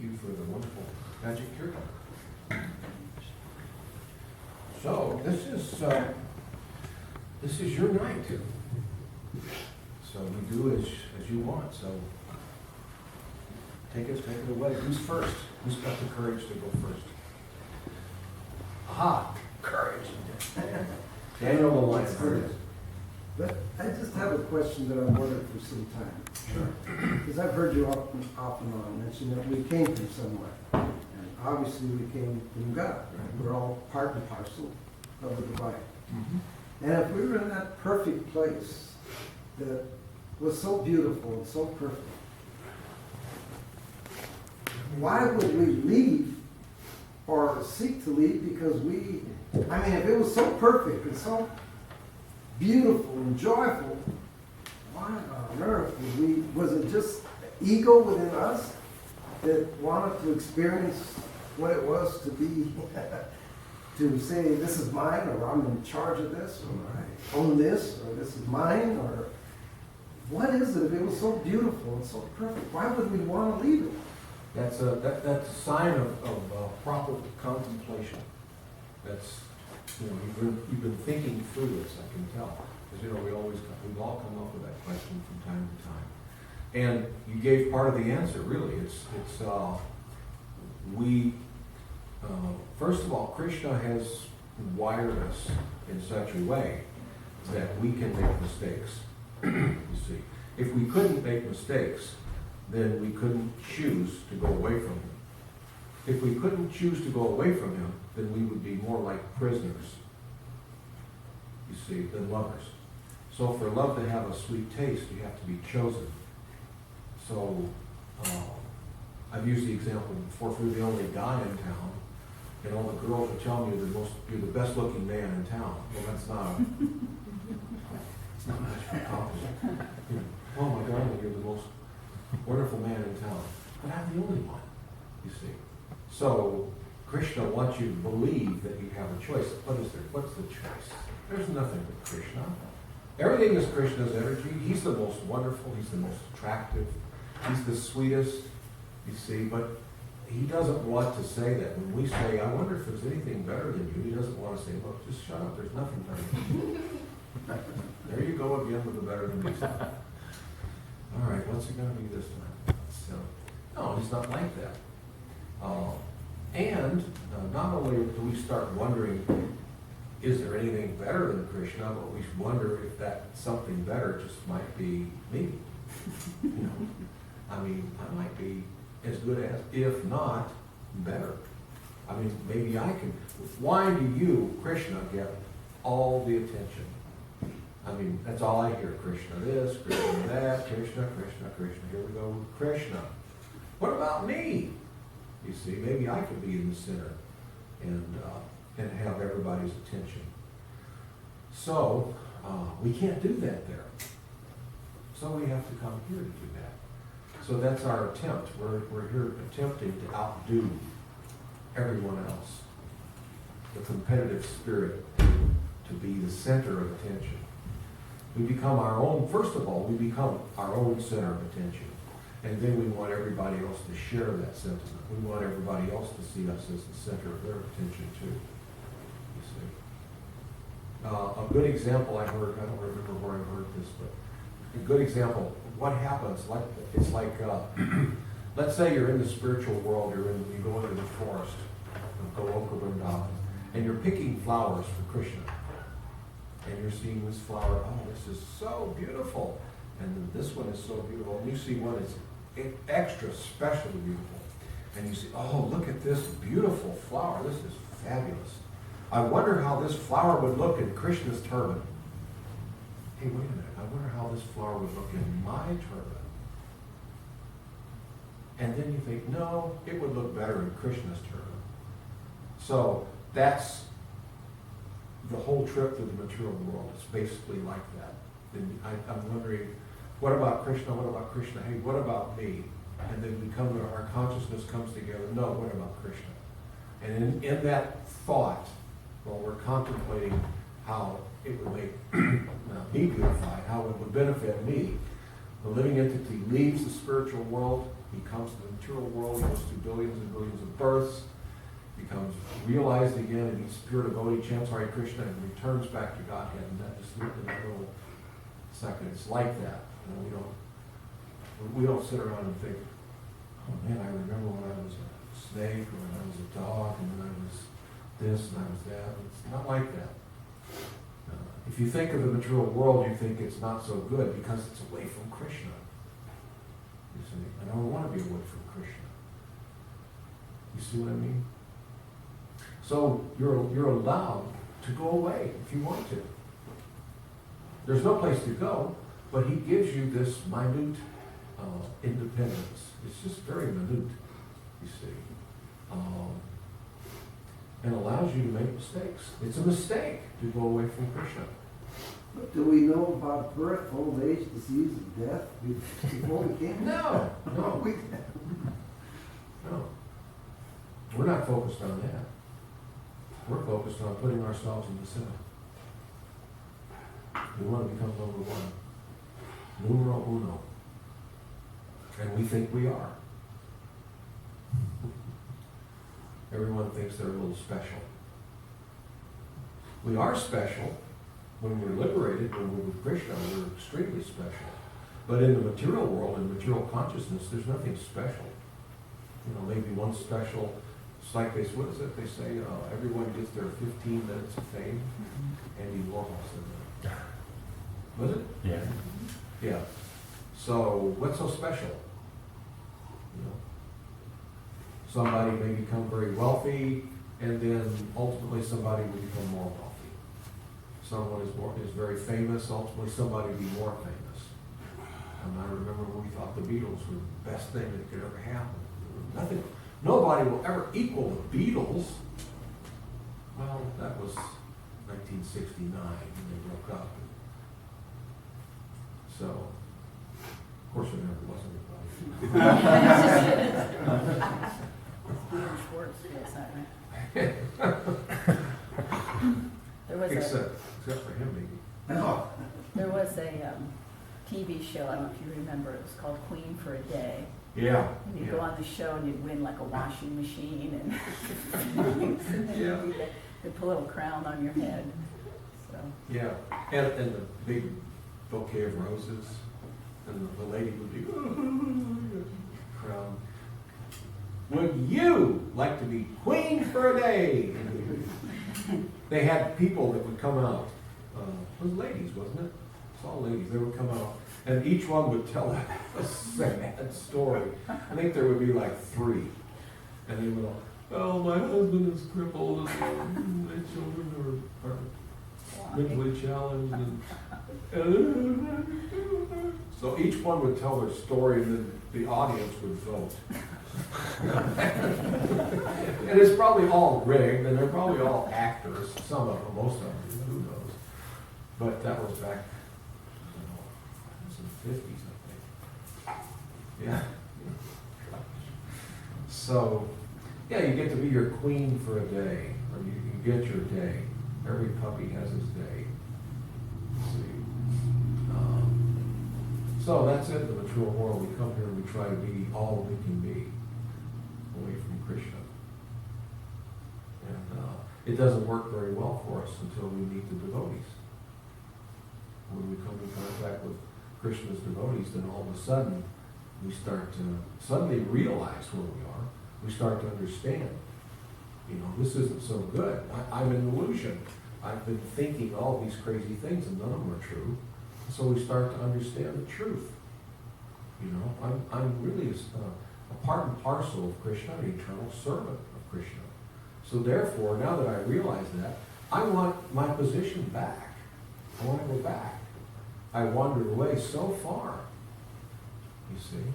you for the wonderful magic kirtan. So this is your night. So we do as you want. So take it away. Who's first? Who's got the courage to go first? Aha! Courage. Daniel will want first. But I just have a question that I've wondered for some time. Sure. Because I've heard you off and on mention that we came from somewhere. And obviously we came from God. Right? We're all part and parcel of the divine. Mm-hmm. And if we were in that perfect place that was so beautiful and so perfect, why would we leave or seek to leave? Because if it was so perfect and so beautiful and joyful, why on earth was it just ego within us that wanted to experience what it was to be, to say this is mine, or I'm in charge of this, or I own this, or this is mine, or what is it if it was so beautiful and so perfect? Why would we want to leave it? That's a sign of proper contemplation. That's, you've been thinking through this, I can tell. Because we've all come up with that question from time to time. And you gave part of the answer, really. First of all, Krishna has wired us in such a way that we can make mistakes. You see, if we couldn't make mistakes, then we couldn't choose to go away from him. If we couldn't choose to go away from him, then we would be more like prisoners, you see, than lovers. So for love to have a sweet taste, you have to be chosen. So I've used the example before, if you're the only guy in town, and all the girls are telling you you're the best looking man in town. Well, that's not it's not much of a compliment. Oh my darling, you're the most wonderful man in town. But I'm the only one, you see. So Krishna wants you to believe that you have a choice. What's the choice? There's nothing but Krishna. Everything is Krishna's energy. He's the most wonderful. He's the most attractive. He's the sweetest, you see. But he doesn't want to say that. When we say, I wonder if there's anything better than you, he doesn't want to say, look, just shut up. There's nothing better than you. There you go again with the better than me stuff. All right, what's it going to be this time? So, no, he's not like that. Not only do we start wondering, is there anything better than Krishna, but we wonder if that something better just might be me. I might be as good as, if not better. Maybe I can. Why do you, Krishna, get all the attention? That's all I hear. Krishna this, Krishna that, Krishna, Krishna, Krishna. Here we go with Krishna. What about me? You see, maybe I could be in the center and have everybody's attention. So, we can't do that there. So we have to come here to do that. So that's our attempt. We're here attempting to outdo everyone else. The competitive spirit to be the center of attention. We become our own, first of all, we become our own center of attention. And then we want everybody else to share that sentiment. We want everybody else to see us as the center of their attention too. You see. A good example I heard, I don't remember where I heard this, but a good example, what happens, it's like, let's say you're in the spiritual world, you go into the forest of Goloka Vrindavan, and you're picking flowers for Krishna. And you're seeing this flower, oh, this is so beautiful. And this one is so beautiful. And you see one that's extra specially beautiful. And you see, oh, look at this beautiful flower. This is fabulous. I wonder how this flower would look in Krishna's turban. Hey, wait a minute. I wonder how this flower would look in my turban. And then you think, no, it would look better in Krishna's turban. So that's the whole trip through the material world. It's basically like that. And I'm wondering, what about Krishna? What about Krishna? Hey, what about me? And then we come to our consciousness comes together. No, what about Krishna? And in that thought, while we're contemplating how it would make me beautified, how it would benefit me, the living entity leaves the spiritual world, He comes to the material world, goes through billions and billions of births, becomes realized again, and he's pure devotee, chants Hare Krishna, and returns back to Godhead. And that just looked in that little second. It's like that. You know, we don't sit around and think, oh man, I remember when I was a snake, or when I was a dog, and when I was this and I was that. It's not like that. If you think of the material world, you think it's not so good because it's away from Krishna. You see, I don't want to be away from Krishna. You see what I mean? So you're allowed to go away if you want to. There's no place to go, but he gives you this minute independence. It's just very minute, you see. And allows you to make mistakes. It's a mistake to go away from Krishna. But do we know about birth, old age, disease, and death before we came? No. We No. We're not focused on that. We're focused on putting ourselves in the center. We want to become number one. Numero uno. And we think we are. Everyone thinks they're a little special. We are special. When we're liberated, when we're with Krishna, we're extremely special. But in the material world, in material consciousness, there's nothing special. You know, maybe one special, it's like what is it they say? Everyone gets their 15 minutes of fame. Andy Warhol said that. Was it? Yeah. Yeah. So, what's so special? You know, somebody may become very wealthy, and then ultimately somebody will become more wealthy. Someone is very famous, ultimately somebody will be more famous. And I remember when we thought the Beatles were the best thing that could ever happen. Nobody will ever equal the Beatles. Well, that was 1969 when they broke up. So, of course, there never was anybody. Peter Schwartz, yes, that right? There was Except for him, maybe. No. there was a TV show, I don't know if you remember, it was called Queen for a Day. Yeah. And you'd go on the show and you'd win like a washing machine and Yeah. they'd put a little crown on your head. So Yeah. And the big bouquet of roses. And the lady would be crowned. Would you like to be queen for a day? They had people that would come out. It was ladies, wasn't it? It's all ladies. They would come out, and each one would tell a sad story. I think there would be like 3, and they would all, oh, my husband is crippled, and my children are mentally challenged, and so each one would tell their story, and then the audience would vote. And it's probably all rigged, and they're probably all actors, some of them, most of them, who knows. But that was back, I don't know, it was in the 50s, I think. Yeah. So, yeah, you get to be your queen for a day, or you get your day. Every puppy has his day. See? So that's it in the material world. We come here and we try to be all we can be away from Krishna. And it doesn't work very well for us until we meet the devotees. When we come in contact with Krishna's devotees, then all of a sudden we start to suddenly realize where we are. We start to understand, you know, this isn't so good. I'm an illusion. I've been thinking all these crazy things and none of them are true. So we start to understand the truth. You know, I'm really a part and parcel of Krishna, an eternal servant of Krishna. So therefore, now that I realize that, I want my position back. I want to go back. I wandered away so far. You see?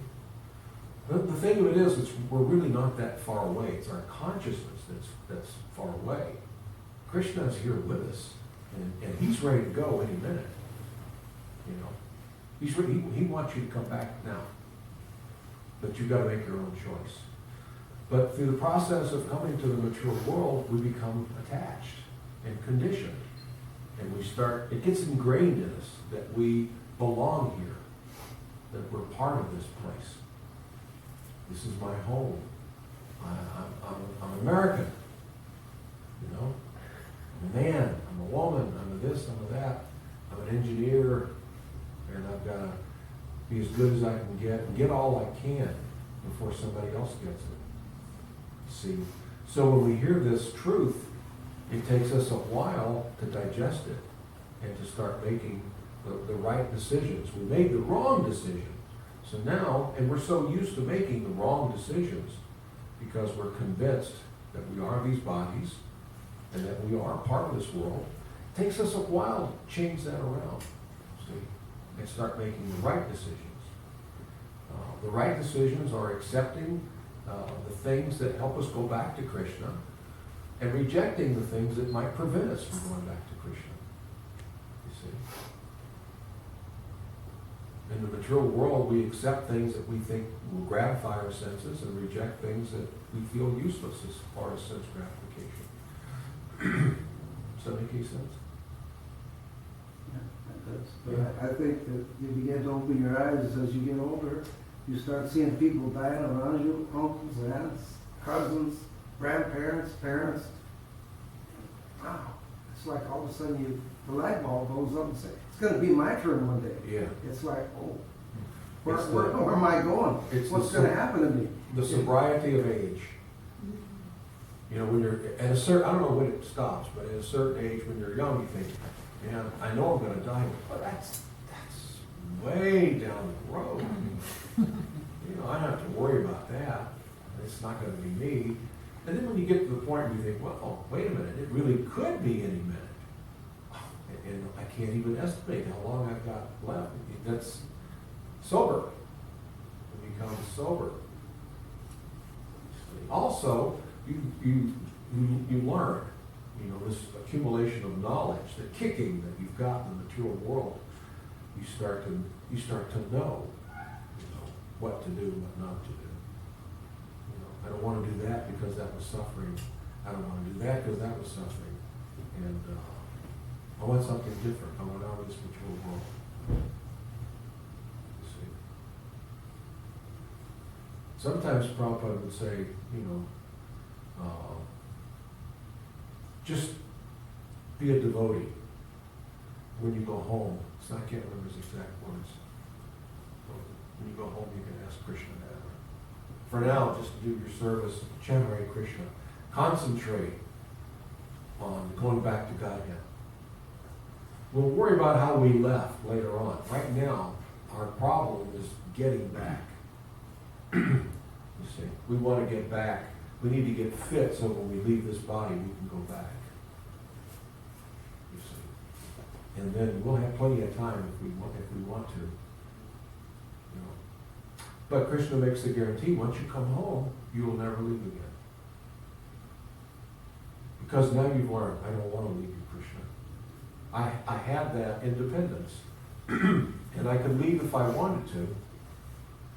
The thing of it is, we're really not that far away. It's our consciousness that's far away. Krishna is here with us, and he's ready to go any minute. You know, he wants you to come back now, but you've got to make your own choice. But through the process of coming to the material world, we become attached and conditioned, and it gets ingrained in us that we belong here, that we're part of this place. This is my home. I'm American. You know? I'm a man, I'm a woman, I'm a this, I'm a that. I'm an engineer, and I've got to be as good as I can get and get all I can before somebody else gets it. See? So when we hear this truth, it takes us a while to digest it and to start making the right decisions. We made the wrong decisions. So now, and we're so used to making the wrong decisions because we're convinced that we are these bodies and that we are part of this world. It takes us a while to change that around, see, and start making the right decisions. The right decisions are accepting the things that help us go back to Krishna and rejecting the things that might prevent us from going back to Krishna. You see? In the material world, we accept things that we think will gratify our senses and reject things that we feel useless as far as sense gratification. Does that make any sense? But I think that you begin to open your eyes as you get older. You start seeing people dying around you, uncles, aunts, cousins, grandparents, parents. Wow. It's like all of a sudden the light bulb goes up and says, it's going to be my turn one day. Yeah. It's like, oh, where am I going? What's going to happen to me? The sobriety of age. You know, when you're at a certain, I don't know when it stops, but at a certain age, when you're young, you think, man, I know I'm going to die, but that's way down the road. You know, I don't have to worry about that. It's not going to be me. And then when you get to the point where you think, well, wait a minute, it really could be any minute. And I can't even estimate how long I've got left. That's sober. You become sober. Also, you learn, you know, this accumulation of knowledge, the kicking that you've got in the material world. You start to know, what to do and what not to do. You know, I don't want to do that because that was suffering. I don't want to do that because that was suffering. And I want something different. I want out of this material world. You see. Sometimes Prabhupada would say, you know, just be a devotee when you go home. So I can't remember his exact words. When you go home, you can ask Krishna that. For now, just do your service, chant Hare Krishna. Concentrate on going back to Godhead. We'll worry about how we left later on. Right now, our problem is getting back. You see, we want to get back. We need to get fit so when we leave this body, we can go back. You see, and then we'll have plenty of time if we want to. You know. But Krishna makes the guarantee: once you come home, you will never leave again. Because now you've learned, I don't want to leave you, Krishna. I had that independence, and I could leave if I wanted to.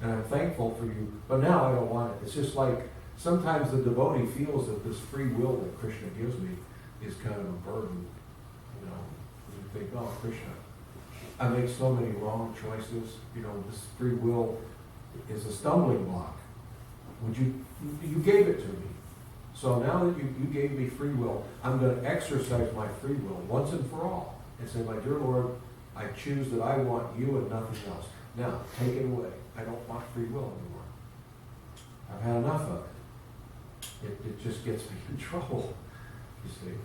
And I'm thankful for you, but now I don't want it. It's just like sometimes the devotee feels that this free will that Krishna gives me is kind of a burden. You know, you think, oh, Krishna, I make so many wrong choices. You know, this free will is a stumbling block. You gave it to me. So now that you gave me free will, I'm going to exercise my free will once and for all and say, my dear Lord, I choose that I want you and nothing else. Now, take it away. I don't want free will anymore. I've had enough of it. It just gets me in trouble, you see.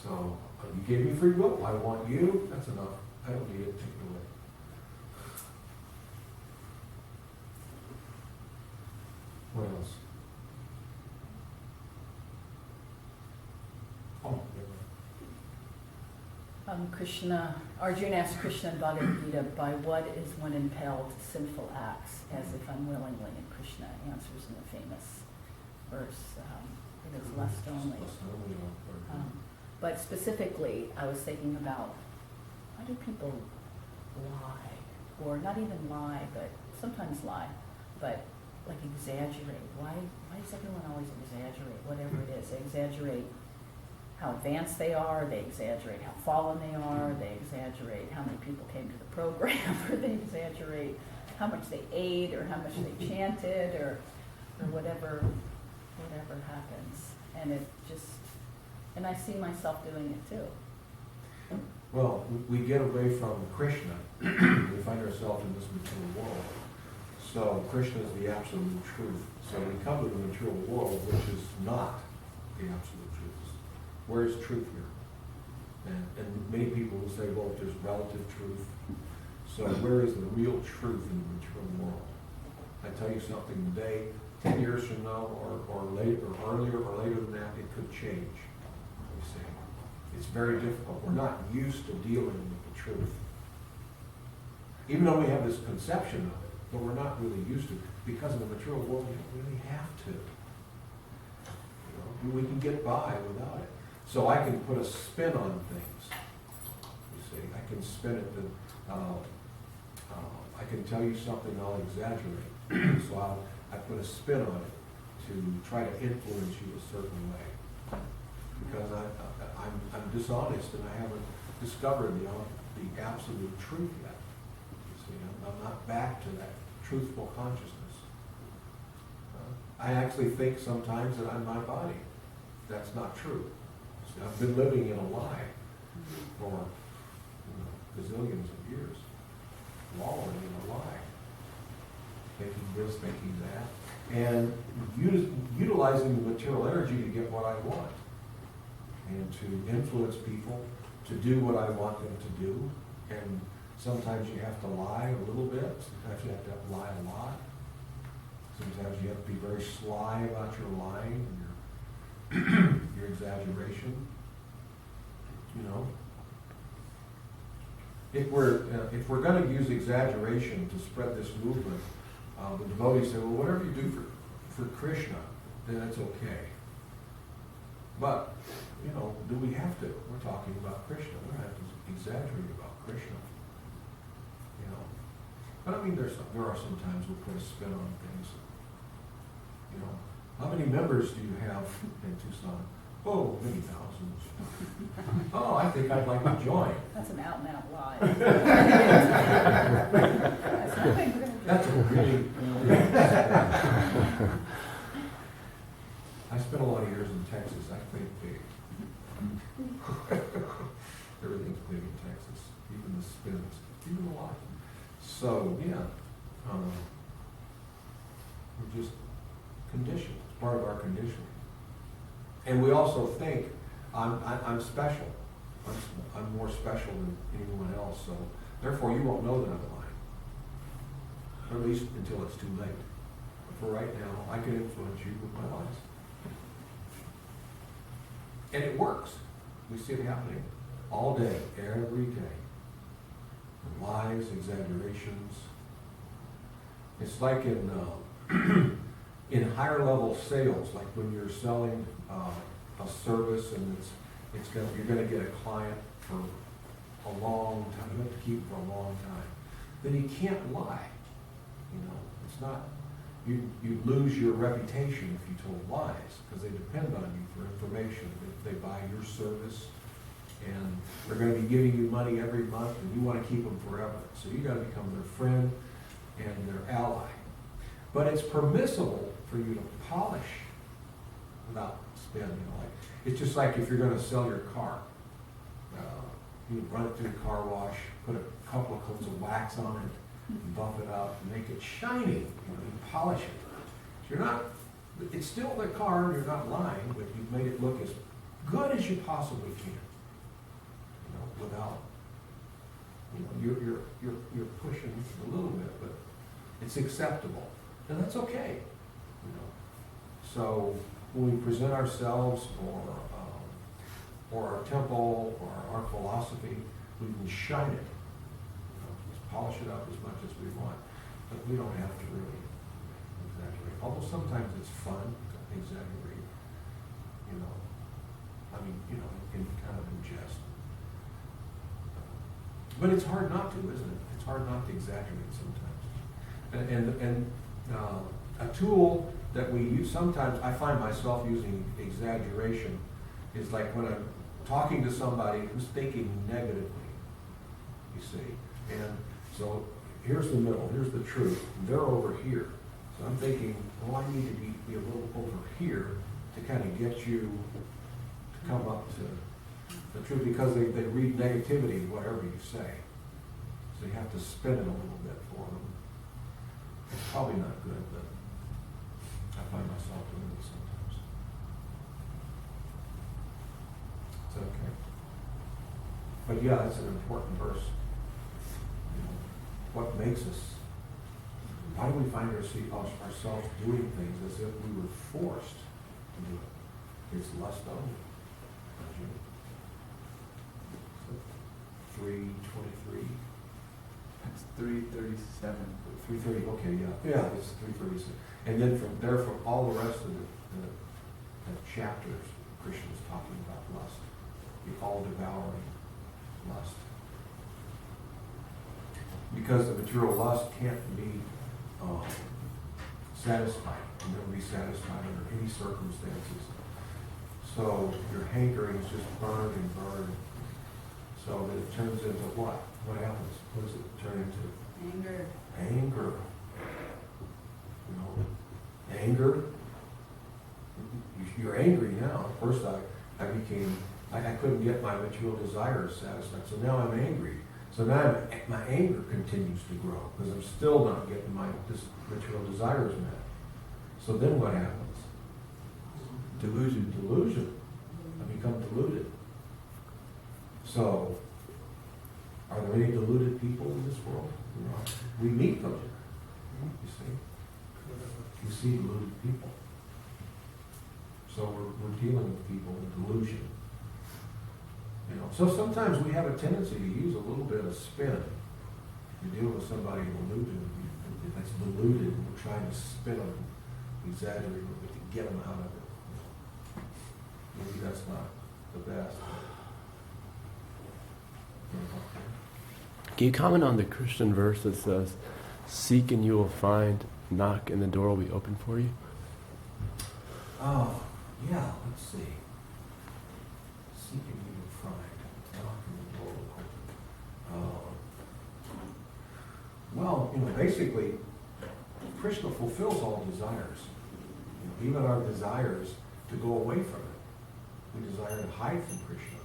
So, you gave me free will. I want you. That's enough. I don't need it. Take it away. What else? Oh, Krishna, Arjuna asked Krishna in Bhagavad Gita, by what is one impelled to sinful acts as if unwillingly? And Krishna answers in the famous verse, it is lust only. But specifically, I was thinking about, why do people lie? Or not even lie, but sometimes lie, but like exaggerate. Why does everyone always exaggerate, whatever it is? They exaggerate how advanced they are, they exaggerate how fallen they are, they exaggerate how many people came to the program, or they exaggerate how much they ate, or how much they chanted, or or whatever happens. And it just, and I see myself doing it too. Well, we get away from Krishna. We find ourselves in this material world. So Krishna is the absolute truth. So we come to the material world, which is not the absolute truth. Where is truth here? And many people will say, well, there's relative truth. So where is the real truth in the material world? I tell you something today, 10 years from now, or later, or earlier, or later than that, it could change. You see, it's very difficult. We're not used to dealing with the truth, even though we have this conception of it, but we're not really used to it. Because in the material world, we don't really have to. You know, we can get by without it. So I can put a spin on things. You see, I can spin it to. I can tell you something, I'll exaggerate. So I put a spin on it to try to influence you a certain way. Because I'm dishonest and I haven't discovered the absolute truth yet. You see, I'm not back to that truthful consciousness. I actually think sometimes that I'm my body. That's not true. See, I've been living in a lie for gazillions of years. Wallowing in a lie. Thinking this, thinking that. And utilizing the material energy to get what I want. And to influence people to do what I want them to do. And sometimes you have to lie a little bit. Sometimes you have to lie a lot. Sometimes you have to be very sly about your lying and your exaggeration. You know. If we're going to use exaggeration to spread this movement, the devotees say, well, whatever you do for Krishna, then it's okay. But, you know, do we have to? We're talking about Krishna. We don't have to exaggerate about Krishna. You know. But I mean, there are some times we'll put a spin on things. You know, how many members do you have in Tucson? Oh, many thousands. Oh, I think I'd like to join. That's an out and out lie. That's a really I spent a lot of years in Texas. I think big. Everything's big in Texas, even the spins, even the lie. So yeah, we're just conditioned. It's part of our conditioning. And we also think, I'm special. I'm more special than anyone else, so therefore you won't know that I'm lying. Or at least until it's too late. But for right now, I can influence you with my lies. And it works. We see it happening all day, every day. Lies, exaggerations. It's like in in higher level sales, like when you're selling a service and you're going to get a client for a long time. You have to keep it for a long time. Then you can't lie. You know, it's not. You lose your reputation if you told lies because they depend on you for information. They buy your service and they're going to be giving you money every month and you want to keep them forever. So you got to become their friend and their ally. But it's permissible for you to polish without spin. You know, like it's just like if you're going to sell your car. You run it through the car wash, put a couple of coats of wax on it, buff it up, and make it shiny. You know, you polish it. So you're not. It's still the car, and you're not lying, but you've made it look as good as you possibly can. You know, without. You know, you're pushing a little bit, but it's acceptable, and that's okay. You know. So when we present ourselves or our temple or our philosophy, we can shine it. You know, just polish it up as much as we want, but we don't have to really exaggerate. Although sometimes it's fun to exaggerate. You know, I mean, you know, in kind of in jest. But it's hard not to, isn't it? It's hard not to exaggerate sometimes. And a tool that we use sometimes, I find myself using exaggeration, is like when I'm talking to somebody who's thinking negatively, you see. And so here's the middle, here's the truth, and they're over here. So I'm thinking well, I need to be a little over here to kind of get you to come up to the truth, because they read negativity in whatever you say. So you have to spin it a little bit for them. It's probably not good, but I find myself doing it sometimes. It's okay. But yeah, it's an important verse. You know, what makes us? Why do we find ourselves doing things as if we were forced to do it? It's lust only. 3:23. It's 3:37. 3:30. Okay, yeah, it's 3:36. And then from there, from all the rest of the chapters, Christian is talking about lust, the all-devouring lust, because the material lust can't be satisfied. You'll never be satisfied under any circumstances. So your hankerings just burn and burn. So that it turns into what? What happens? What does it turn into? Anger. Anger. You know, anger. You're angry now. First I couldn't get my material desires satisfied. So now I'm angry. So now my anger continues to grow because I'm still not getting my material desires met. So then what happens? Delusion. Delusion. I become deluded. So, are there any deluded people in this world? No. We meet them. You see? You see deluded people. So we're dealing with people in delusion. You know, so sometimes we have a tendency to use a little bit of spin. You deal with somebody that's deluded, and we're trying to spin them, exaggerate a little bit to get them out of it. Maybe that's not the best. Can you comment on the Christian verse that says, "Seek and you will find, knock and the door will be open for you"? Oh, yeah, let's see. Seek and you will find, knock and the door will open. Well, you know, basically, Krishna fulfills all desires. You know, even our desires to go away from it. We desire to hide from Krishna.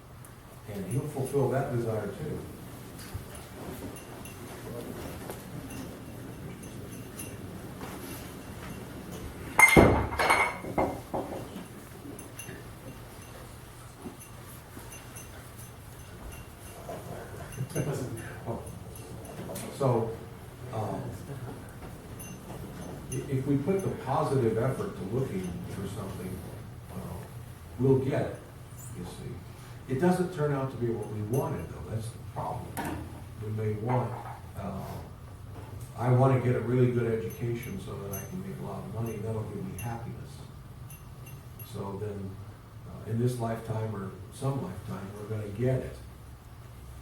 And he'll fulfill that desire too. So, if we put the positive effort to looking for something, we'll get it, you see. It doesn't turn out to be what we wanted, though. That's the problem. We may want, I want to get a really good education so that I can make a lot of money. That'll give me happiness. So then, in this lifetime or some lifetime, we're going to get it.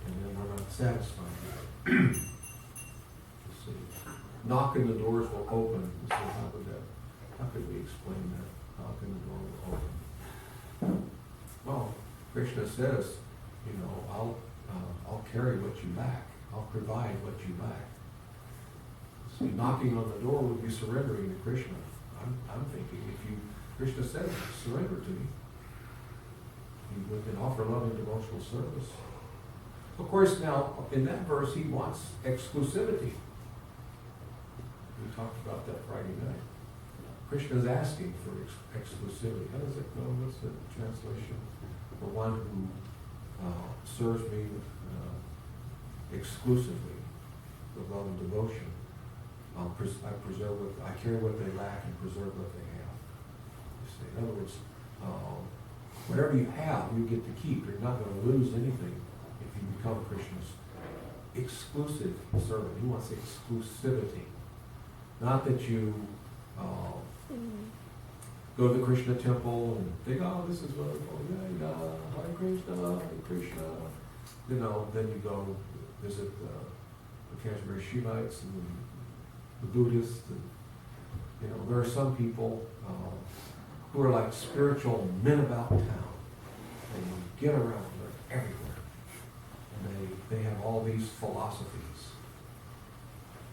And then we're not satisfied. See, knocking the doors will open. So how could we explain that? Knocking the door will open. Well, Krishna says, you know, I'll carry what you lack. I'll provide what you lack. See, knocking on the door would be surrendering to Krishna. I'm thinking Krishna says, surrender to me. You can offer loving devotional service. Of course, now, in that verse, he wants exclusivity. We talked about that Friday night. Krishna is asking for exclusivity. How does it go? What's the translation? The one who serves me exclusively with love and devotion. I carry what they lack and preserve what they have. You see, in other words, whatever you have, you get to keep. You're not going to lose anything if you become Krishna's exclusive servant. He wants exclusivity. Not that you go to the Krishna temple and think, oh, this is wonderful. Yeah, Hare Krishna, Hare Krishna. You know, then you go visit the Kashmiri Shivites and the Buddhists. And, you know, there are some people who are like spiritual men about town. And you get around, they're everywhere. And they have all these philosophies.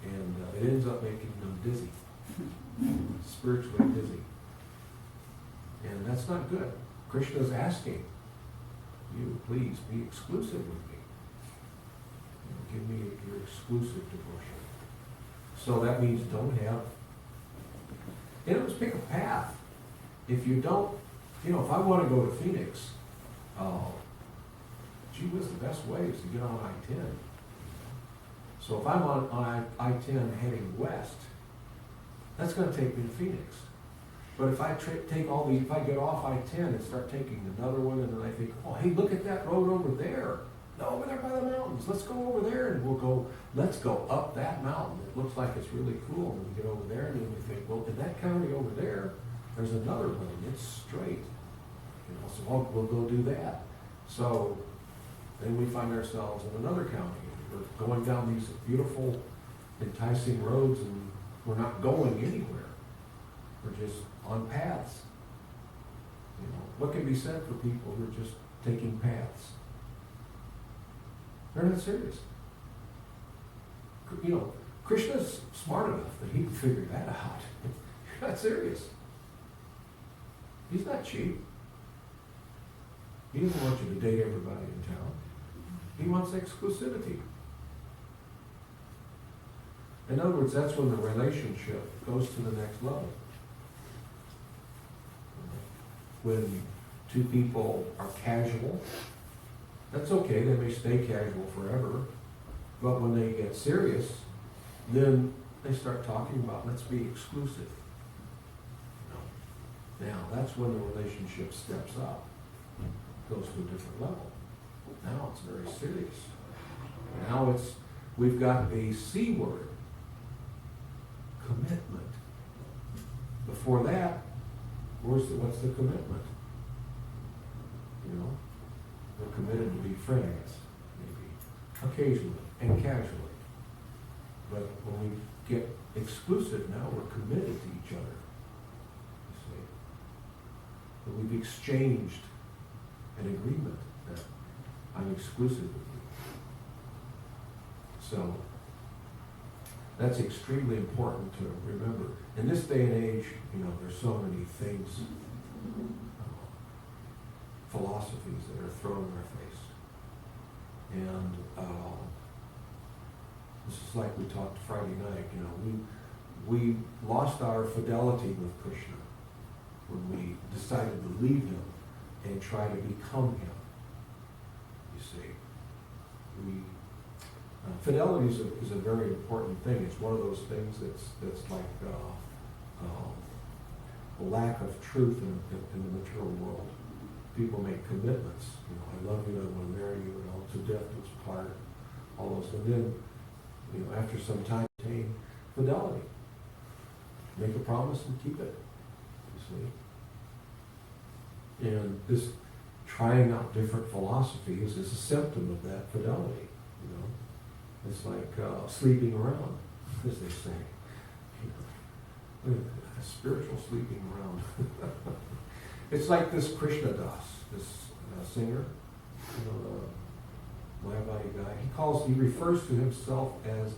And it ends up making them dizzy. spiritually busy. And that's not good. Krishna's asking you, please be exclusive with me. Give me your exclusive devotion. So that means don't have, just pick a path. If you don't, if I want to go to Phoenix, gee whiz, the best way is to get on I-10. So if I'm on I-10 heading west, that's going to take me to Phoenix. But if I if I get off I-10 and start taking another one, and then I think, oh, hey, look at that road over there. No, over there by the mountains. Let's go over there, and let's go up that mountain. It looks like it's really cool. And we get over there, and then we think, well, in that county over there, there's another one. It's straight. So we'll go do that. So then we find ourselves in another county. We're going down these beautiful, enticing roads, and we're not going anywhere. We're just on paths. What can be said for people who are just taking paths? They're not serious. Krishna's smart enough that he can figure that out. You're not serious. He's not cheap. He doesn't want you to date everybody in town. He wants exclusivity. In other words, that's when the relationship goes to the next level. When two people are casual, that's okay, they may stay casual forever, but when they get serious, then they start talking about, let's be exclusive. Now, that's when the relationship steps up, goes to a different level. Now it's very serious. Now we've got a C word, commitment. Before that, what's the commitment? We're committed to be friends, maybe, occasionally and casually. But when we get exclusive now, we're committed to each other. You see? But we've exchanged an agreement that I'm exclusive with you. So that's extremely important to remember. In this day and age, there's so many things, philosophies that are thrown in our face. And this is like we talked Friday night, we lost our fidelity with Krishna when we decided to leave him and try to become him. You see, fidelity is a very important thing. It's one of those things that's like a lack of truth in the material world. People make commitments. I love you, I want to marry you, and all to death do us part. All those, and then, after some time, attain fidelity. Make a promise and keep it. You see, and this trying out different philosophies is a symptom of that fidelity. It's like sleeping around, as they say. Spiritual sleeping around. It's like this Krishna Das, this singer, the Mayavadi guy. He refers to himself as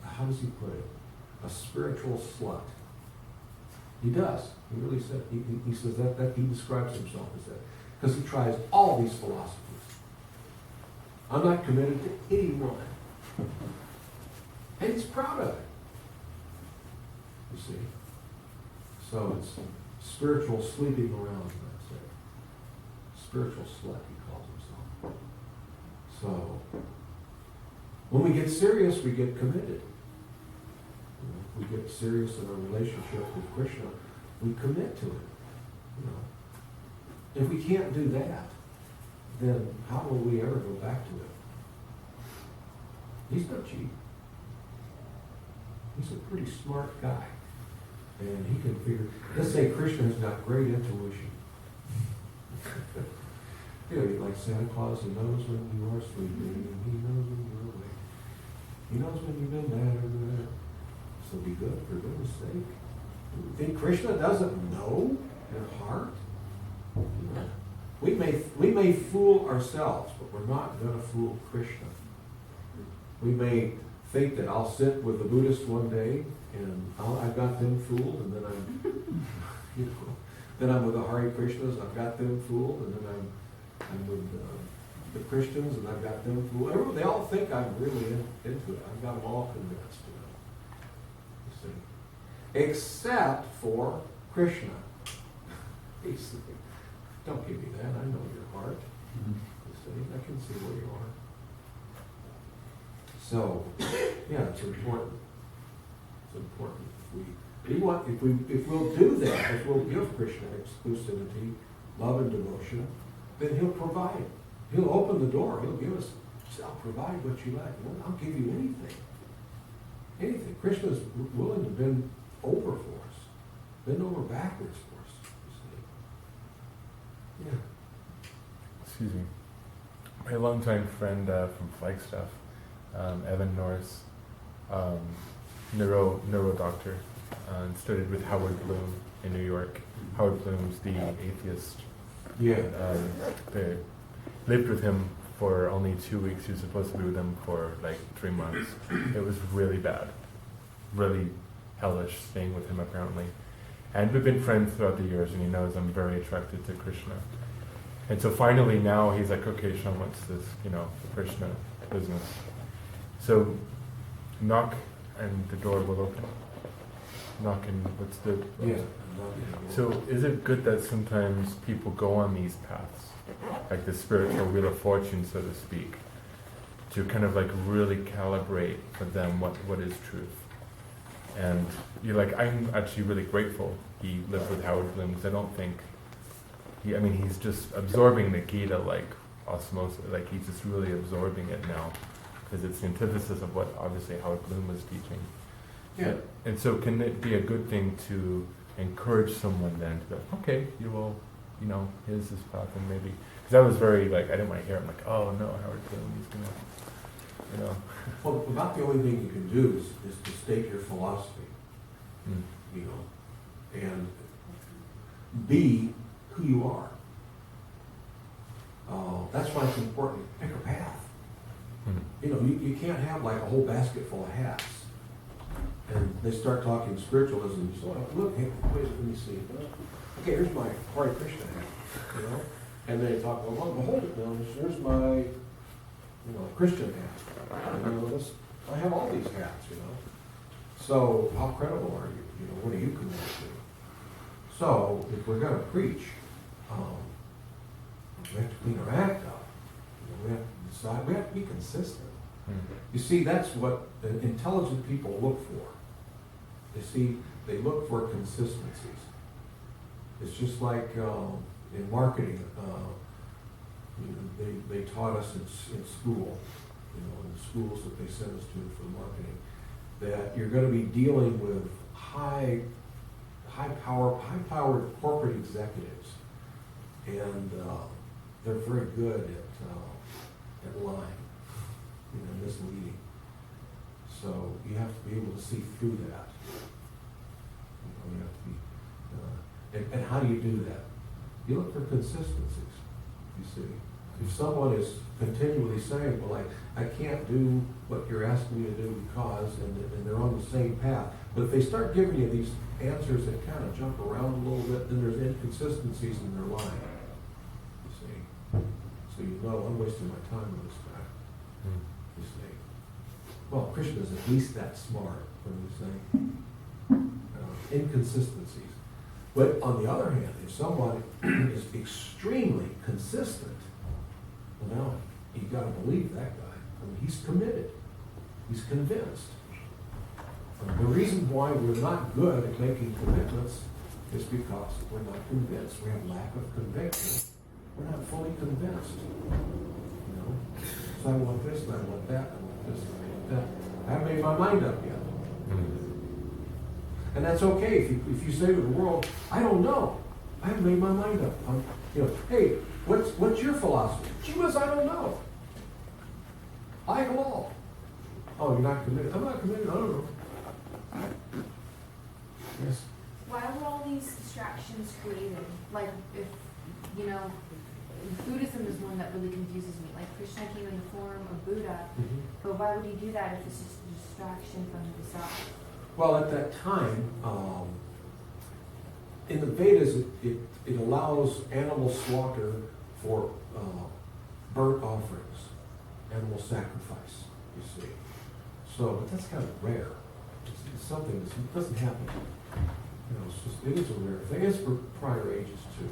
how does he put it? A spiritual slut. He does. He really said. He says that he describes himself as that because he tries all these philosophies. I'm not committed to anyone, and he's proud of it. You see, so it's spiritual sleeping around, that's it. Spiritual slut, he calls himself. So, when we get serious, we get committed. If we get serious in our relationship with Krishna, we commit to it. If we can't do that, then how will we ever go back to it? He's not cheap. He's a pretty smart guy. And he can figure, let's say Krishna's got great intuition. Like Santa Claus, he knows when you are sleeping, and he knows when you're awake. He knows when you've been bad or good. So be good, for goodness sake. You think Krishna doesn't know your heart? We may fool ourselves, but we're not going to fool Krishna. We may think that I'll sit with the Buddhist one day and I've got them fooled, and then I'm, you know, then I'm with the Hare Krishnas, I've got them fooled, and then I'm with the Christians, and I've got them fooled. Everyone, they all think I'm really into it. I've got them all convinced, you know. You see, except for Krishna. He said, don't give me that. I know your heart. You see, I can see where you are. So, yeah, it's important. It's important. If we'll do that, if we'll give Krishna exclusivity, love and devotion, then he'll provide. He'll open the door. He'll give us. I'll provide what you like. I'll give you anything. Anything. Krishna's willing to bend over for us, bend over backwards for us. You see. Yeah. Excuse me. My longtime friend from Flagstaff, Evan Norris, neuro doctor, and studied with Howard Bloom in New York. Howard Bloom's the atheist. Yeah. They lived with him for only 2 weeks. He was supposed to be with him for like 3 months. It was really bad, really hellish staying with him apparently. And we've been friends throughout the years, and he knows I'm very attracted to Krishna. And so finally now he's like, okay, Sean, what's this, the Krishna business? So knock and the door will open. Knock and what's the... Yeah. So is it good that sometimes people go on these paths, like the spiritual wheel of fortune, so to speak, to kind of like really calibrate for them what is truth? And you're like, I'm actually really grateful he lived with Howard Bloom, because I don't think he's just absorbing the Gita like osmosis, like he's just really absorbing it now, because it's the antithesis of what obviously Howard Bloom was teaching. Yeah. And so can it be a good thing to encourage someone then to go, okay, you will, here's this path, and maybe, because I was very like, I didn't want to hear it. I'm like, oh no, Howard Bloom, he's gonna, Well, about the only thing you can do is to state your philosophy, and be who you are. That's why it's important to pick a path. You can't have like a whole basket full of hats. And they start talking spiritualism. You say, oh, look, hey, wait, let me see. Okay, here's my Hare Krishna hat, And they talk, well, hold it now. Here's my, Christian hat. I have all these hats, So how credible are you? What are you committed to? So if we're going to preach, we have to clean our act up. We have to decide. We have to be consistent. You see, that's what intelligent people look for. They look for consistencies. It's just like in marketing. They taught us in school, in the schools that they sent us to for marketing, that you're going to be dealing with high-powered corporate executives, and they're very good at lying, misleading. So you have to be able to see through that. You have to be, and how do you do that? You look for consistencies. You see, if someone is continually saying, "Well, I can't do what you're asking me to do because," and they're on the same path, but if they start giving you these answers that kind of jump around a little bit, then there's inconsistencies in their line. You see, so I'm wasting my time with this guy. You see, well, Krishna is at least that smart when you say inconsistencies. But on the other hand, if someone is extremely consistent, well, now you've got to believe that guy. He's committed. He's convinced. The reason why we're not good at making commitments is because we're not convinced. We have lack of conviction. We're not fully convinced. So I want this, and I want that, I want this, and I want that. I haven't made my mind up yet. And that's okay if you say to the world, I don't know. I haven't made my mind up. Hey, what's your philosophy? Gee whiz, I don't know. I like them all. Oh, you're not committed. I'm not committed. I don't know. Yes. Why were all these distractions created? Like, if Buddhism is one that really confuses me. Like Krishna came in the form of Buddha, Mhm. but why would he do that if it's just a distraction from himself? Well, at that time, in the Vedas, it allows animal slaughter for burnt offerings, animal sacrifice, you see. So, but that's kind of rare. It's something that doesn't happen. You know, it is a rare thing. It's for prior ages too.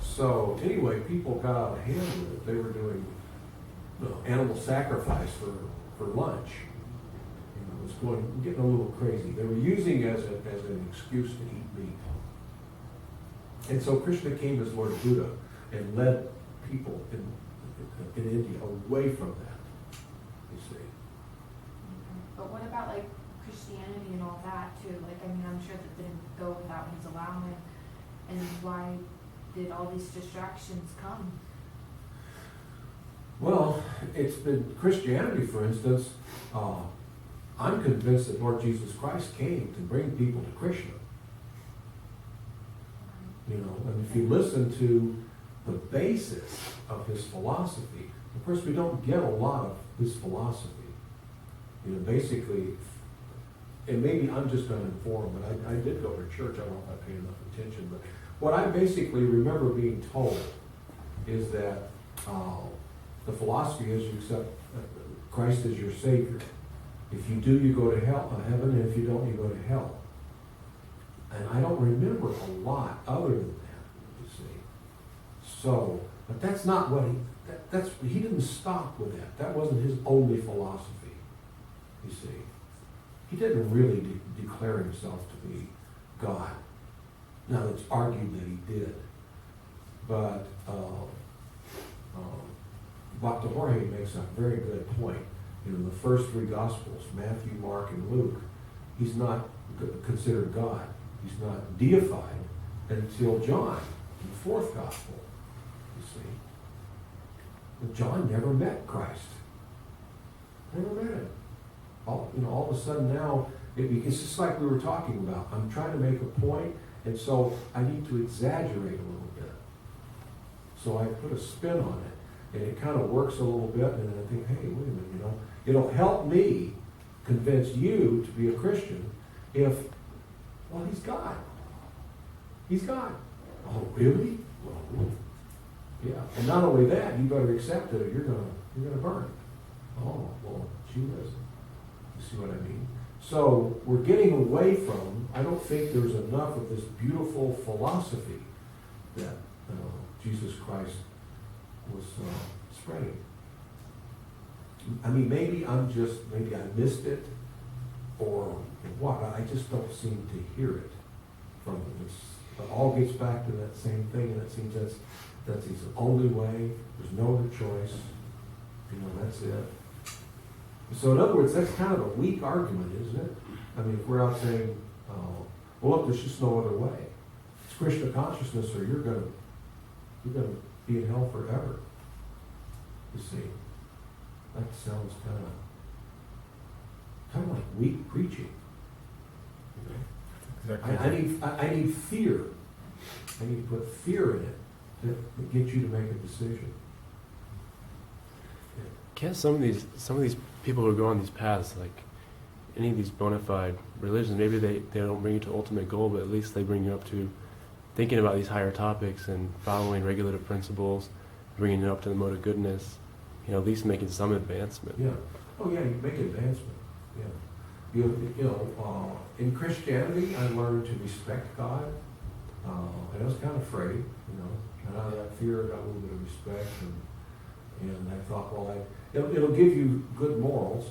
So anyway, people got out of hand with it. They were doing animal sacrifice for lunch. You know, it was getting a little crazy. They were using it as an excuse to eat meat. And so Krishna came as Lord Buddha and led people in India away from that, you see. But what about like Christianity and all that too? Like, I mean, I'm sure that didn't go without his allowance. And why did all these distractions come? Well, it's been Christianity, for instance. I'm convinced that Lord Jesus Christ came to bring people to Krishna. You know, and if you listen to the basis of his philosophy, of course, we don't get a lot of his philosophy. You know, basically, and maybe I'm just uninformed, but I did go to church. I don't know if I paid enough attention, but what I basically remember being told is that the philosophy is you accept Christ as your Savior. If you do, you go to heaven, and if you don't, you go to hell. And I don't remember a lot other than that, you see. So, but that's not what he didn't stop with that. That wasn't his only philosophy, you see. He didn't really declare himself to be God. Now, it's argued that he did. But Dr. Jorge makes a very good point. You know, the first three Gospels, Matthew, Mark, and Luke, he's not considered God. He's not deified until John, the fourth Gospel, you see. But John never met Christ. Never met him. All of a sudden now, it's just like we were talking about. I'm trying to make a point, and so I need to exaggerate a little bit. So I put a spin on it, and it kind of works a little bit, and then I think, hey, wait a minute, you know, it'll help me convince you to be a Christian if, well, he's God. He's God. Oh, really? Well, yeah. And not only that, you better accept it or you're gonna burn. Oh, well, gee whiz. You see what I mean? So we're getting away from, I don't think there's enough of this beautiful philosophy that Jesus Christ was spreading. I mean, maybe I missed it, or what, I just don't seem to hear it from him. It all gets back to that same thing, and it seems that's his only way, there's no other choice, you know, that's it. So in other words, that's kind of a weak argument, isn't it? I mean, if we're out saying, well, look, there's just no other way. It's Krishna consciousness, or you're gonna be in hell forever. You see, that sounds kind of like weak preaching. You know? Exactly. I need fear. I need to put fear in it to get you to make a decision. Can't some of these people who go on these paths, like any of these bona fide religions, maybe they don't bring you to ultimate goal, but at least they bring you up to thinking about these higher topics and following regulative principles, bringing you up to the mode of goodness, you know, at least making some advancement. Yeah. Oh yeah, you make advancement. Yeah. In Christianity, I learned to respect God. And I was kind of afraid, you know, and out of that fear, I got a little bit of respect, and I thought, well, it'll give you good morals.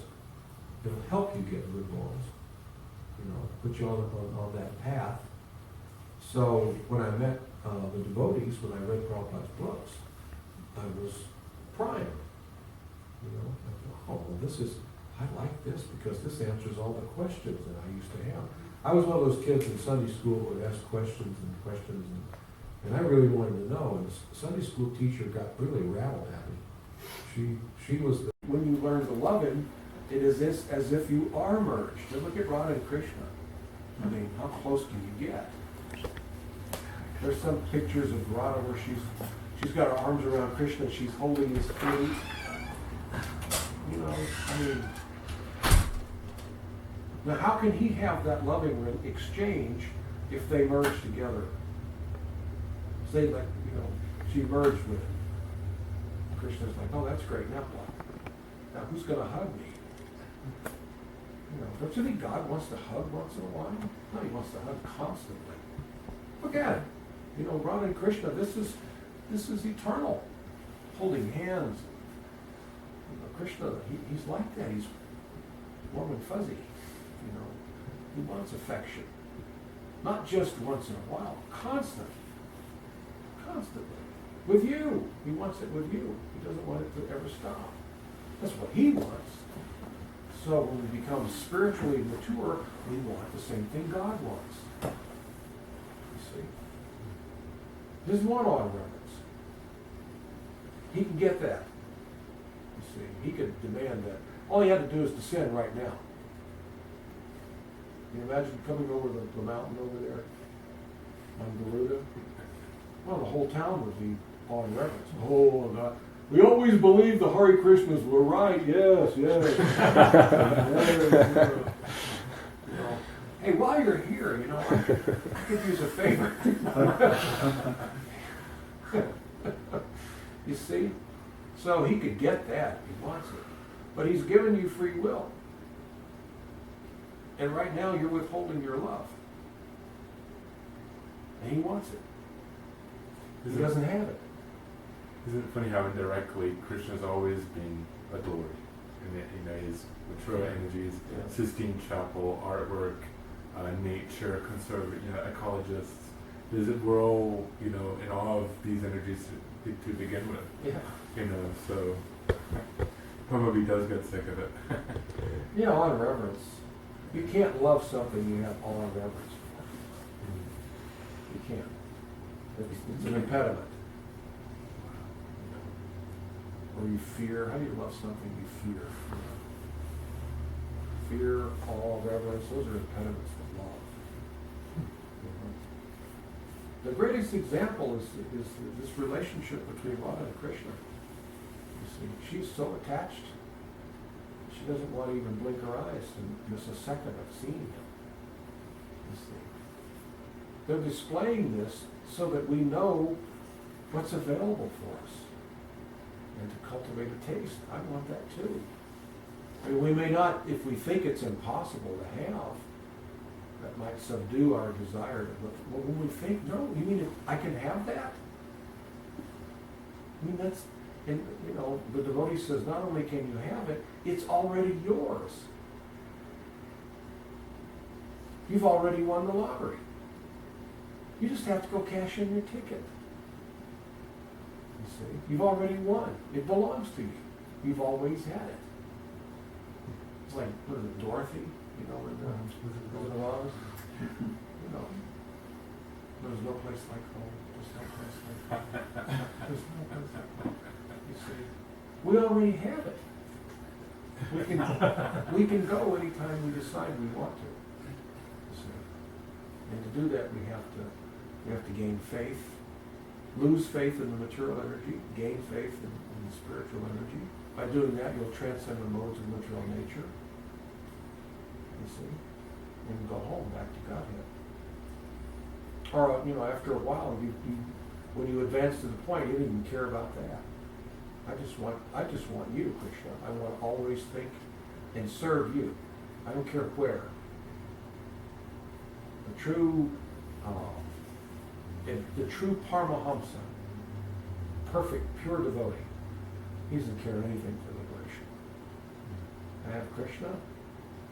It'll help you get good morals. You know, put you on that path. So when I met the devotees, when I read Prabhupada's books, I was primed. You know, I thought, oh, well, I like this because this answers all the questions that I used to have. I was one of those kids in Sunday school who would ask questions, and I really wanted to know. And the Sunday school teacher got really rattled at me. She was when you learn to love him, it is as if you are merged. And look at Radha and Krishna. I mean, how close can you get? There's some pictures of Radha where she's got her arms around Krishna, and she's holding his feet. You know, I mean, now how can he have that loving exchange if they merge together? Say, like, you know, she merged with him. Krishna's like, oh, that's great, now what? Now who's going to hug me? You know, don't you think God wants to hug once in a while? No, he wants to hug constantly. Look at it. You know, Radha and Krishna, this is eternal. Holding hands. You know, Krishna, he's like that. He's warm and fuzzy. You know, he wants affection. Not just once in a while, constantly. Constantly. With you. He wants it with you. He doesn't want it to ever stop. That's what he wants. So when we become spiritually mature, we want the same thing God wants. You see? He doesn't want all reverence. He can get that. You see? He could demand that. All he had to do is descend right now. Can you imagine coming over the mountain over there on Garuda? Well, the whole town would be all in reverence. Oh, God. We always believed the Hare Krishnas were right. Yes, yes. Yes. You know, hey, while you're here, you know, I could use a favor. You see? So he could get that. He wants it. But he's given you free will. And right now you're withholding your love. And he wants it. He doesn't have it. Isn't it funny how indirectly Krishna's always been adored? And you know, his mature energies, Sistine Chapel, artwork, nature, conservative, you know, ecologists. We're all, you know, in awe of these energies to begin with. Yeah. You know, so probably does get sick of it. Yeah, on reverence. You can't love something you have on reverence for. You can't. It's an impediment. Or you fear. How do you love something you fear? Fear, awe, reverence, those are impediments to love. The greatest example is this relationship between Radha and Krishna. You see, she's so attached, she doesn't want to even blink her eyes to miss a second of seeing him. You see, they're displaying this so that we know what's available for us and to cultivate a taste. I want that too. I mean, we may not, if we think it's impossible to have, that might subdue our desire to look. But when we think, no, you mean I can have that? I mean, that's, and you know, the devotee says, not only can you have it, it's already yours. You've already won the lottery. You just have to go cash in your ticket. You see, you've already won. It belongs to you. You've always had it. It's like, what is it, Dorothy? You know, in Wizard of Oz? You know, there's no place like home. There's no place like home. There's no place like home. You see, we already have it. We can go anytime we decide we want to. You see, and to do that, we have to gain faith, lose faith in the material energy, gain faith in the spiritual energy. By doing that, you'll transcend the modes of material nature. You see, and go home back to Godhead. Or you know, after a while, when you advance to the point, you don't even care about that. I just want you, Krishna. I want to always think and serve you. I don't care where. The true Paramahamsa, perfect, pure devotee, he doesn't care anything for liberation. I have Krishna.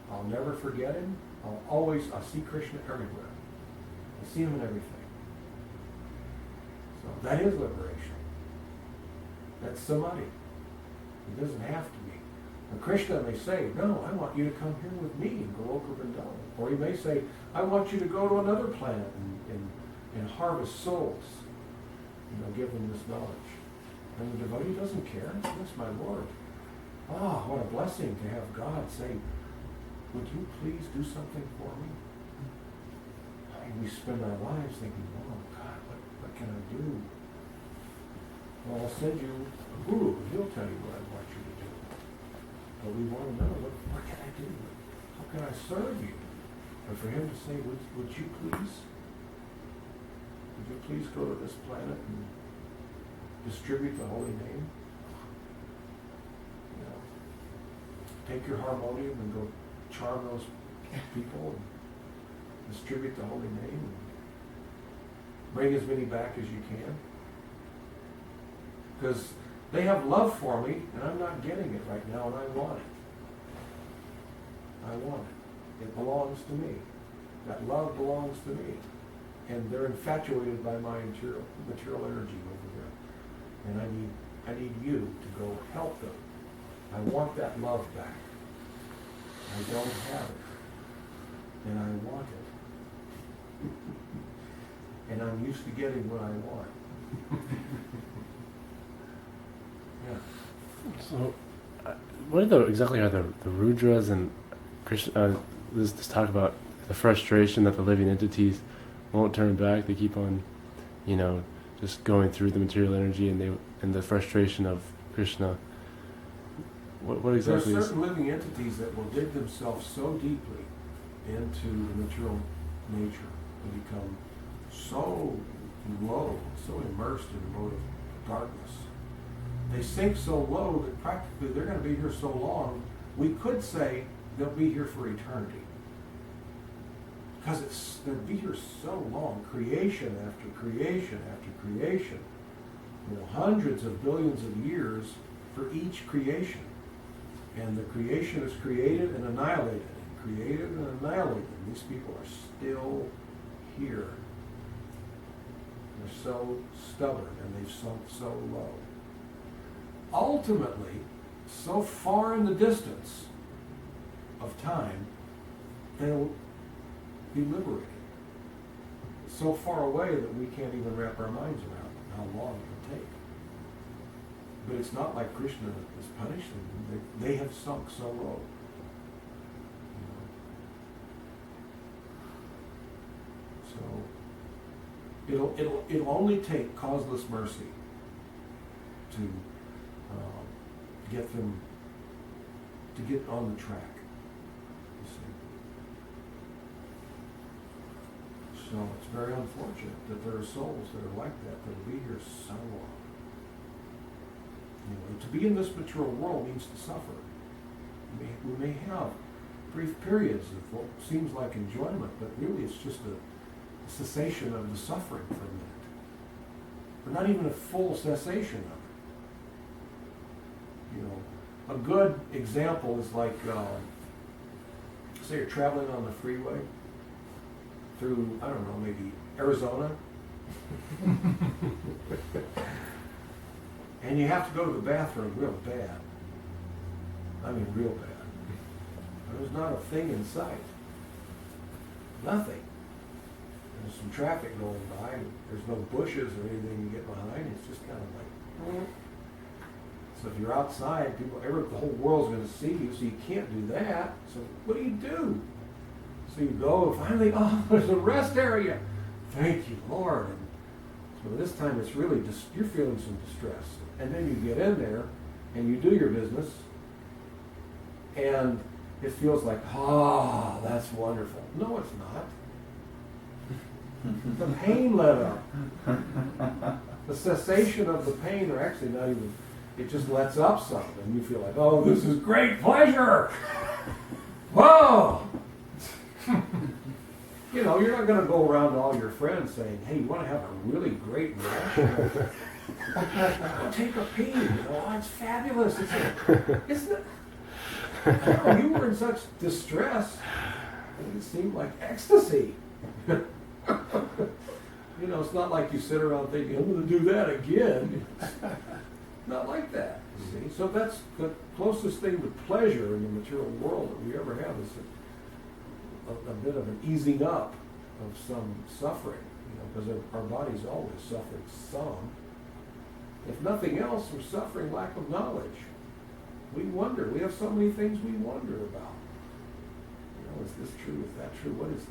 I'll never forget him. I'll see Krishna everywhere. I see him in everything. So that is liberation. That's samadhi. It doesn't have to be. And Krishna may say, no, I want you to come here with me in Goloka Vrindavan. Or he may say, I want you to go to another planet and harvest souls. You know, give them this knowledge. And the devotee doesn't care. That's my Lord. Ah, what a blessing to have God say, would you please do something for me? I mean, we spend our lives thinking, oh God, what can I do? Well, I'll send you a guru, and he'll tell you what I want you to do. But we want to know, what can I do? How can I serve you? And for him to say, would you please go to this planet and distribute the holy name? You know, take your harmonium and go charm those people and distribute the holy name and bring as many back as you can. Because they have love for me and I'm not getting it right now and I want it. I want it. It belongs to me. That love belongs to me. And they're infatuated by my material energy over there. And I need you to go help them. I want that love back. I don't have it. And I want it. And I'm used to getting what I want. Yeah. So, what exactly are the Rudras and Krishna? This talk about the frustration that the living entities won't turn back. They keep on, just going through the material energy, and the frustration of Krishna. What exactly There are is? certain living entities that will dig themselves so deeply into the material nature and become so low, so immersed in the mode of darkness. They sink so low that practically they're going to be here so long, we could say they'll be here for eternity. Because they'll be here so long, creation after creation after creation, hundreds of billions of years for each creation. And the creation is created and annihilated, and created and annihilated. And these people are still here. They're so stubborn and they've sunk so low. Ultimately, so far in the distance of time, they'll be liberated. So far away that we can't even wrap our minds around how long it'll take. But it's not like Krishna is punishing them. They have sunk so low. So it'll only take causeless mercy to get them to get on the track. You see. So it's very unfortunate that there are souls that are like that will be here so long. To be in this material world means to suffer. We may have brief periods of what seems like enjoyment, but really it's just a cessation of the suffering for a minute. But not even a full cessation of it. A good example is like, say you're traveling on the freeway through, I don't know, maybe Arizona. And you have to go to the bathroom real bad. I mean real bad. There's not a thing in sight. Nothing. There's some traffic going by. There's no bushes or anything you get behind. It's just kind of like... So if you're outside, the whole world's going to see you, so you can't do that. So what do? So you go, finally, there's a rest area. Thank you, Lord. And so this time it's really just, you're feeling some distress. And then you get in there and you do your business and it feels like, that's wonderful. No, it's not. The pain let up. The cessation of the pain, or actually not even, it just lets up some and you feel like, this is great pleasure. Whoa! You're not going to go around to all your friends saying, hey, you want to have a really great rash? Take a pee. It's fabulous. Isn't it? You were in such distress. It seemed like ecstasy. It's not like you sit around thinking, I'm going to do that again. Not like that. See? So that's the closest thing to pleasure in the material world that we ever have is a bit of an easing up of some suffering, because our body's always suffering some. If nothing else, we're suffering lack of knowledge. We wonder. We have so many things we wonder about. Is this true? Is that true? What is it?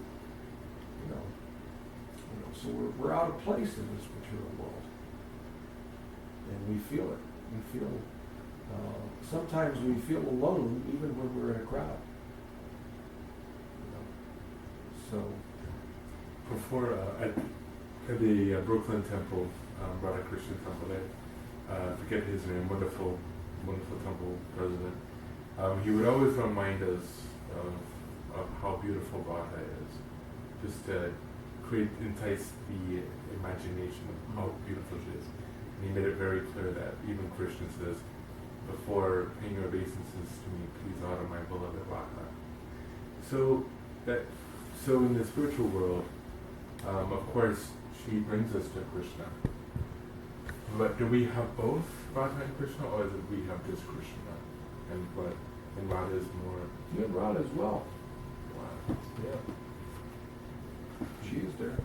So we're out of place in this material world. And we feel it. We feel, sometimes we feel alone even when we're in a crowd. You know? So, Before, at the Brooklyn Temple, Radha Krishna Temple, I forget his name, wonderful temple president. He would always remind us of how beautiful Radha is, just to entice the imagination of how beautiful she is. And he made it very clear that even Krishna says, before paying your obeisances to me, please honor my beloved Radha. So in the spiritual world, of course, she brings us to Krishna. But do we have both Radha and Krishna, or is it we have just Krishna? And Radha is more. you have Radha as well. Wow. Yeah. She is there.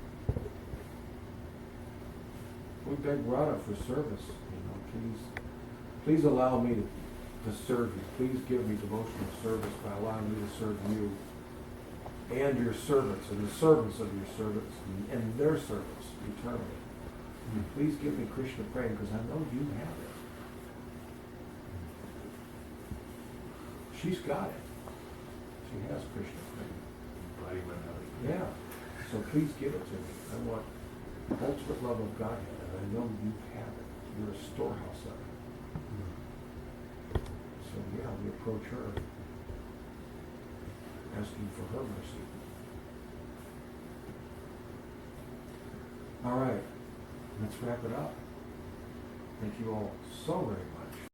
We beg Radha for service, please allow me to serve you. Please give me devotional service by allowing me to serve you and your servants and the servants of your servants and their servants eternally. Please give me Krishna praying because I know you have it. She's got it. She has Krishna praying. Yeah. So please give it to me. I want ultimate love of Godhead, and I know you have it. You're a storehouse of it. So yeah, we approach her, asking for her mercy. All right, let's wrap it up. Thank you all so very much.